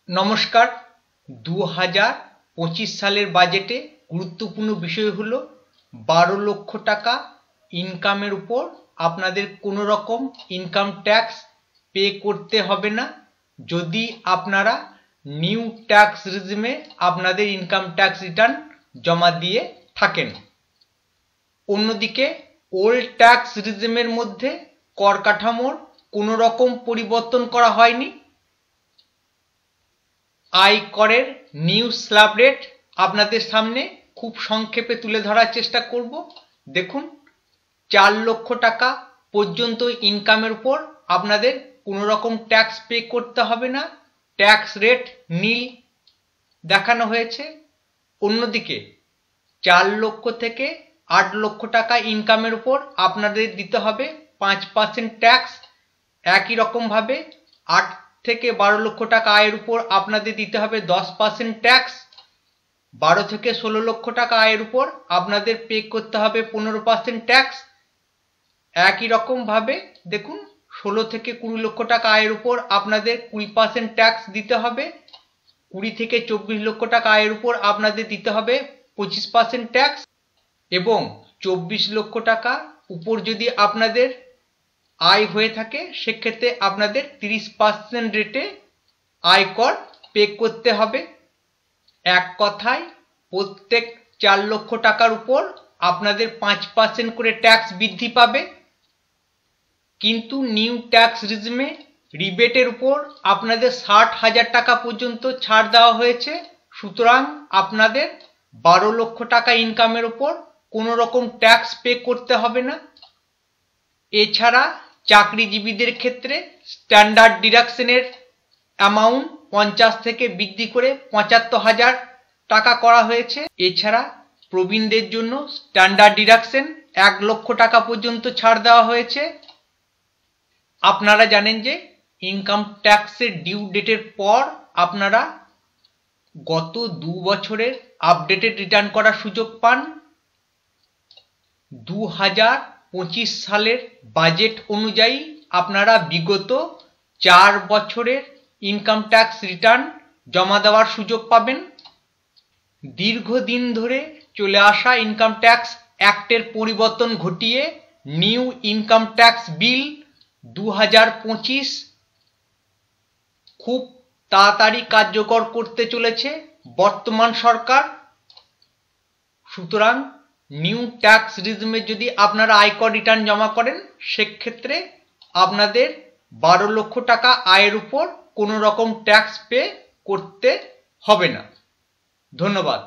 নমস্কার। 2025 সালের বাজেটে গুরুত্বপূর্ণ বিষয় হলো 12 লক্ষ টাকা ইনকামের উপর আপনাদের কোনো রকম ইনকাম ট্যাক্স পে করতে হবে না যদি আপনারা নিউ ট্যাক্স রেজিমে আপনাদের ইনকাম ট্যাক্স রিটার্ন জমা দিয়ে থাকেন। অন্যদিকে ওল্ড ট্যাক্স রেজিমের মধ্যে কর কাঠামোর কোনো রকম পরিবর্তন করা হয়নি। আয়করের নিউ স্ল্যাব রেট আপনাদের সামনে খুব সংক্ষেপে তুলে ধরার চেষ্টা করব। দেখুন, 4 লক্ষ টাকা পর্যন্ত ইনকামের উপর আপনাদের কোনো রকম ট্যাক্স পে করতে হবে না, ট্যাক্স রেট নীল দেখানো হয়েছে। অন্যদিকে 4 লক্ষ থেকে 8 লক্ষ টাকা ইনকামের উপর আপনাদের দিতে হবে 5% ট্যাক্স। একই রকমভাবে 8 থেকে 12 লক্ষ টাকা আয়ের উপর আপনাদের দিতে হবে 10% ট্যাক্স। 12 থেকে 16 লক্ষ টাকা আয়ের উপর আপনাদের পে করতে হবে 15% ট্যাক্স। একই রকমভাবে দেখুন, 16 থেকে 20 লক্ষ টাকা আয়ের উপর আপনাদের 20% ট্যাক্স দিতে হবে। 20 থেকে 24 লক্ষ টাকা আয়ের উপর আপনাদের দিতে হবে 25% ট্যাক্স, এবং 24 লক্ষ টাকা উপর যদি আপনাদের আয় হয়ে থাকে সেক্ষেত্রে আপনাদের 30% রেটে আয়কর পে করতে হবে। এক কথায় প্রত্যেক 4 লক্ষ টাকার উপর আপনাদের 5% করে ট্যাক্স বৃদ্ধি পাবে। কিন্তু নিউ ট্যাক্স রেজিমে রিবেটের উপর আপনাদের 60,000 টাকা পর্যন্ত ছাড় দেওয়া হয়েছে। সুতরাং আপনাদের 12 লক্ষ টাকা ইনকামের উপর কোনো রকম ট্যাক্স পে করতে হবে না। এছাড়া চাকরিজীবীদের ক্ষেত্রে স্ট্যান্ডার্ড ডিডাকশনের অ্যামাউন্ট 50 থেকে বৃদ্ধি করে 75,000 টাকা করা হয়েছে। এছাড়া প্রবীণদের জন্য স্ট্যান্ডার্ড ডিডাকশন 1 লক্ষ টাকা পর্যন্ত ছাড় দেওয়া হয়েছে। আপনারা জানেন যে ইনকাম ট্যাক্সের ডিউ ডেটের পর আপনারা গত 2 বছরের আপডেটেড রিটার্ন করার সুযোগ পান। 2025 সালের বাজেট অনুযায়ী আপনারা বিগত 4 বছরের ইনকাম ট্যাক্স রিটার্ন জমা দেওয়ার সুযোগ পাবেন। দীর্ঘদিন ধরে চলে আসা ইনকাম ট্যাক্স অ্যাক্টের পরিবর্তন ঘটিয়ে নিউ ইনকাম ট্যাক্স বিল 2025 খুব তাড়াতাড়ি কার্যকর করতে চলেছে বর্তমান সরকার। সুতরাং নিউ ট্যাক্স রেজিমে যদি আপনারা আয়কর রিটার্ন জমা করেন সেক্ষেত্রে আপনাদের 12 লক্ষ টাকা আয়ের উপর কোনো রকম ট্যাক্স পে করতে হবে না। ধন্যবাদ।